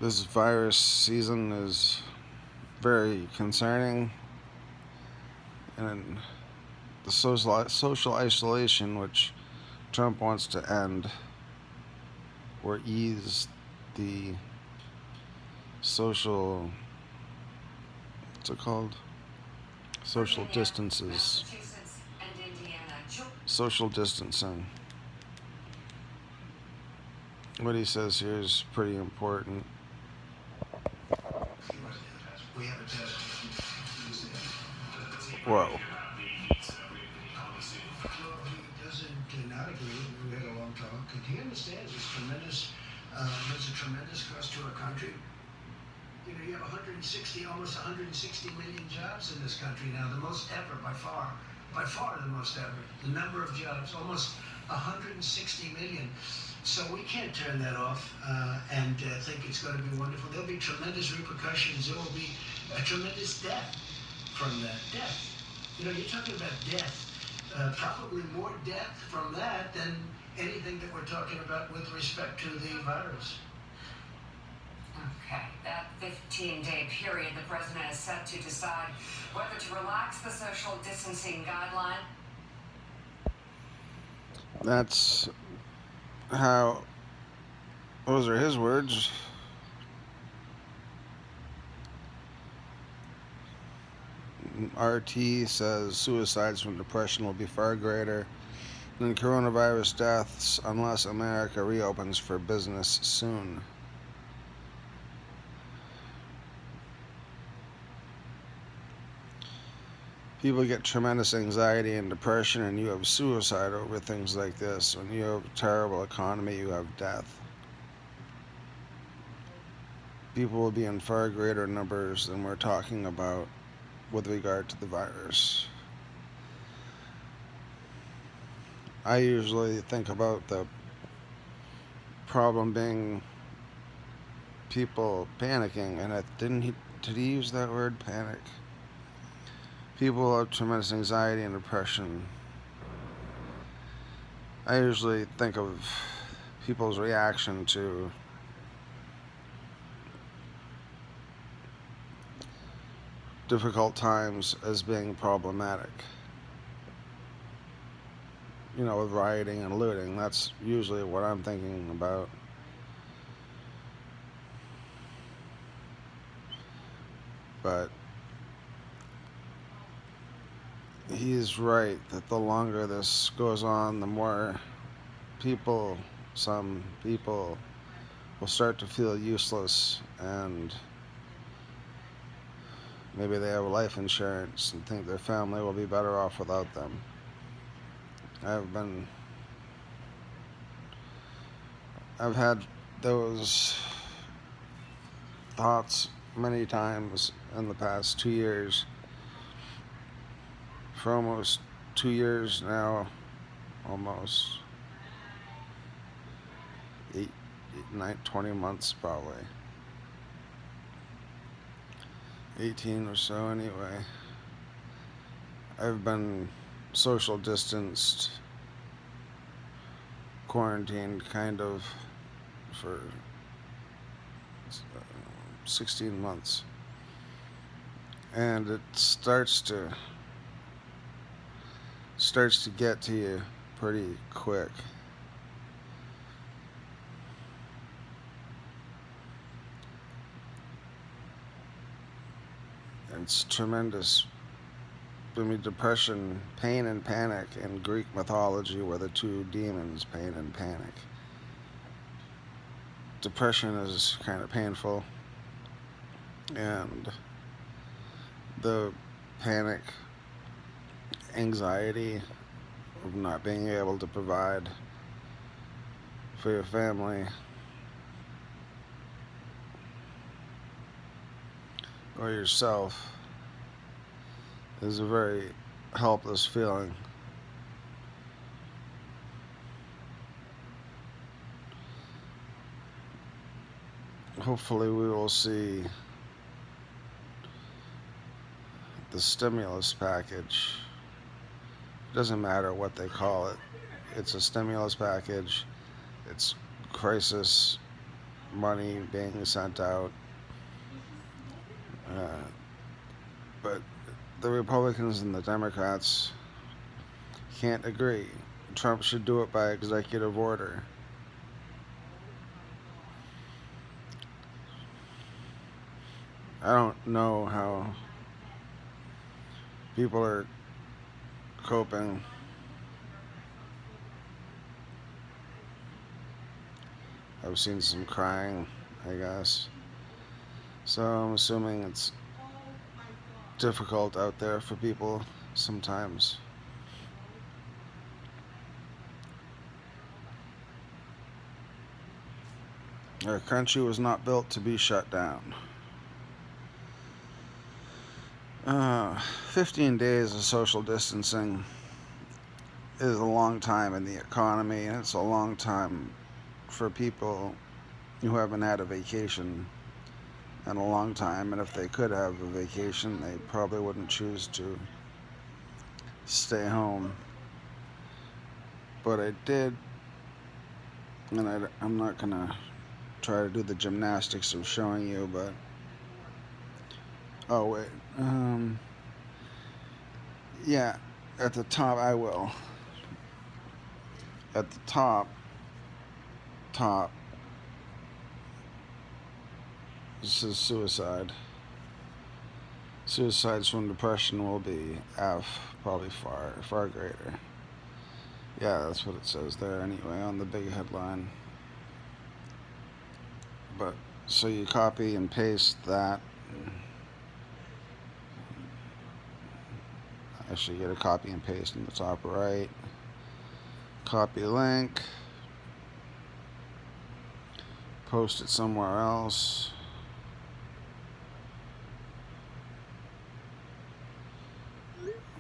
This virus season is very concerning, and the social isolation which Trump wants to end or ease the social, what's it called? Social Virginia, distances. Massachusetts, and Indiana. Social distancing. What he says here is pretty important. Whoa. Well, he doesn't not agree. We had a long talk, and he understands there's a tremendous cost to our country. You know, you have 160, almost 160 million jobs in this country now, the most ever by far the most ever. The number of jobs, almost 160 million. So we can't turn that off and think it's going to be wonderful. There'll be tremendous repercussions. There will be a tremendous death from that. Death. You know, you're talking about death. Probably more death from that than anything that we're talking about with respect to the virus. Okay, that 15-day period the president is set to decide whether to relax the social distancing guideline. That's how, those are his words. RT says suicides from depression will be far greater than coronavirus deaths unless America reopens for business soon. People get tremendous anxiety and depression, and you have suicide over things like this. When you have a terrible economy, you have death. People will be in far greater numbers than we're talking about with regard to the virus. I usually think about the problem being people panicking, and did he use that word, panic? People have tremendous anxiety and depression. I usually think of people's reaction to difficult times as being problematic. You know, with rioting and looting, that's usually what I'm thinking about. But he's right that the longer this goes on, the more people, some people, will start to feel useless, and maybe they have life insurance and think their family will be better off without them. I've been, I've had those thoughts many times in the past 2 years. For almost 2 years now, almost 20 months probably. 18 or so anyway. I've been social distanced, quarantined kind of for 16 months. And it starts to get to you pretty quick. It's tremendous. I mean, depression, pain, and panic in Greek mythology were the two demons, pain and panic. Depression is kind of painful, and the panic, anxiety of not being able to provide for your family or yourself is a very helpless feeling. Hopefully, we will see the stimulus package. It doesn't matter what they call it, it's a stimulus package, it's crisis money being sent out. But the Republicans and the Democrats can't agree. Trump should do it by executive order. I don't know how people are coping. I've seen some crying, I guess. So I'm assuming it's difficult out there for people sometimes. Our country was not built to be shut down. 15 days of social distancing is a long time in the economy, and it's a long time for people who haven't had a vacation in a long time. And if they could have a vacation, they probably wouldn't choose to stay home. But I did, and I'm not gonna try to do the gymnastics of showing you, but oh wait, yeah, at the top I will. At the top, this is suicide. Suicides from depression will be F, probably far greater. Yeah, that's what it says there anyway on the big headline. But so you copy and paste that. Actually, get a copy and paste in the top right. Copy link. Post it somewhere else.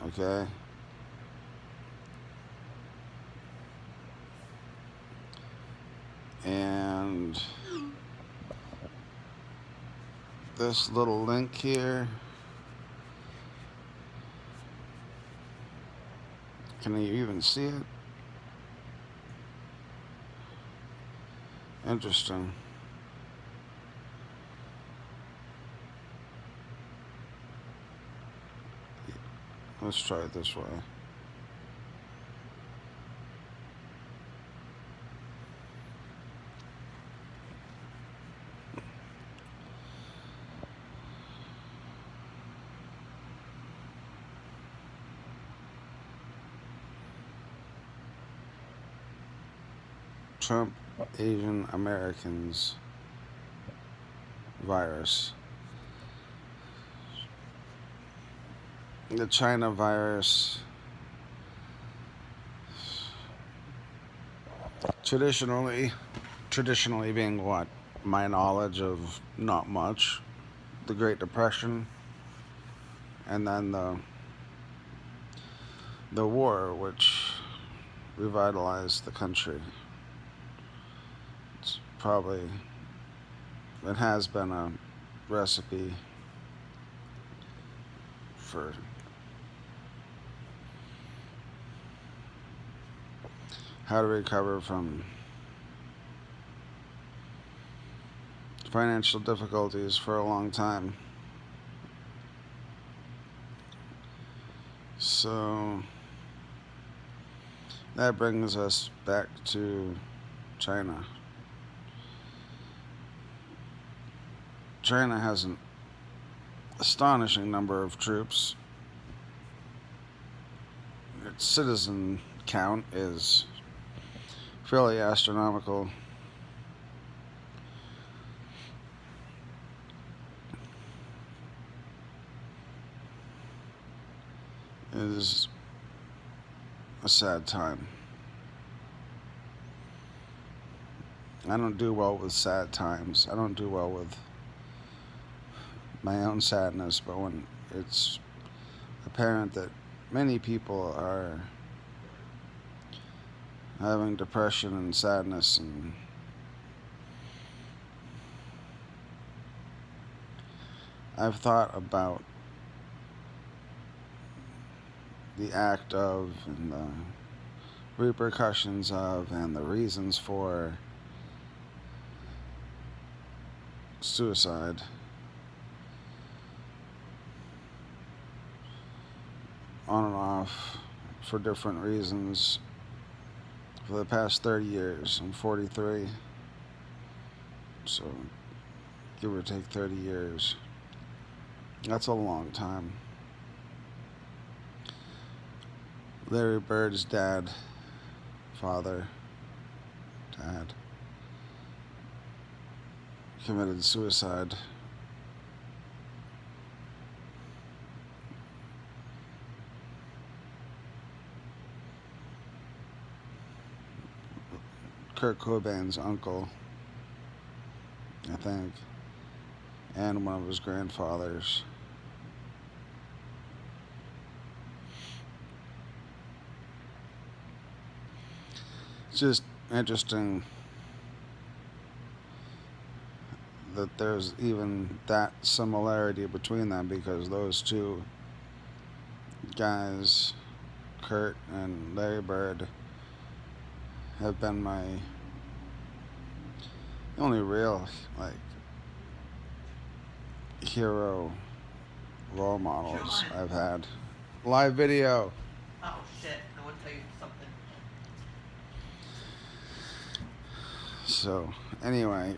Okay. And this little link here, can you even see it? Interesting. Let's try it this way. Trump Asian Americans virus. The China virus traditionally being what? My knowledge of not much. The Great Depression, and then the war, which revitalized the country. It has been a recipe for how to recover from financial difficulties for a long time. So that brings us back to China. China has an astonishing number of troops. Its citizen count is fairly astronomical. It is a sad time. I don't do well with sad times. I don't do well with my own sadness, but when it's apparent that many people are having depression and sadness, and I've thought about the act of and the repercussions of and the reasons for suicide on and off for different reasons for the past 30 years. I'm 43, so give or take 30 years. That's a long time. Larry Bird's dad, dad, committed suicide. Kurt Cobain's uncle, I think, and one of his grandfathers. It's just interesting that there's even that similarity between them, because those two guys, Kurt and Larry Bird, have been my only real, like, hero role models I've had. Live video. Oh shit, I want to tell you something. So, anyway,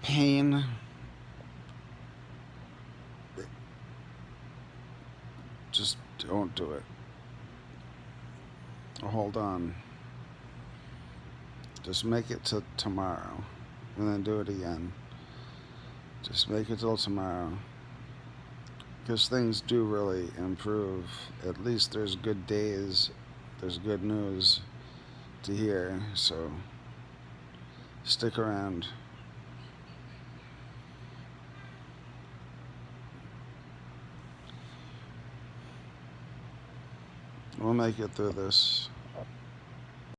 pain. Just don't do it. Hold on. Just make it to tomorrow, and then do it again. Just make it till tomorrow, because things do really improve. At least there's good days, there's good news to hear, so stick around. We'll make it through this.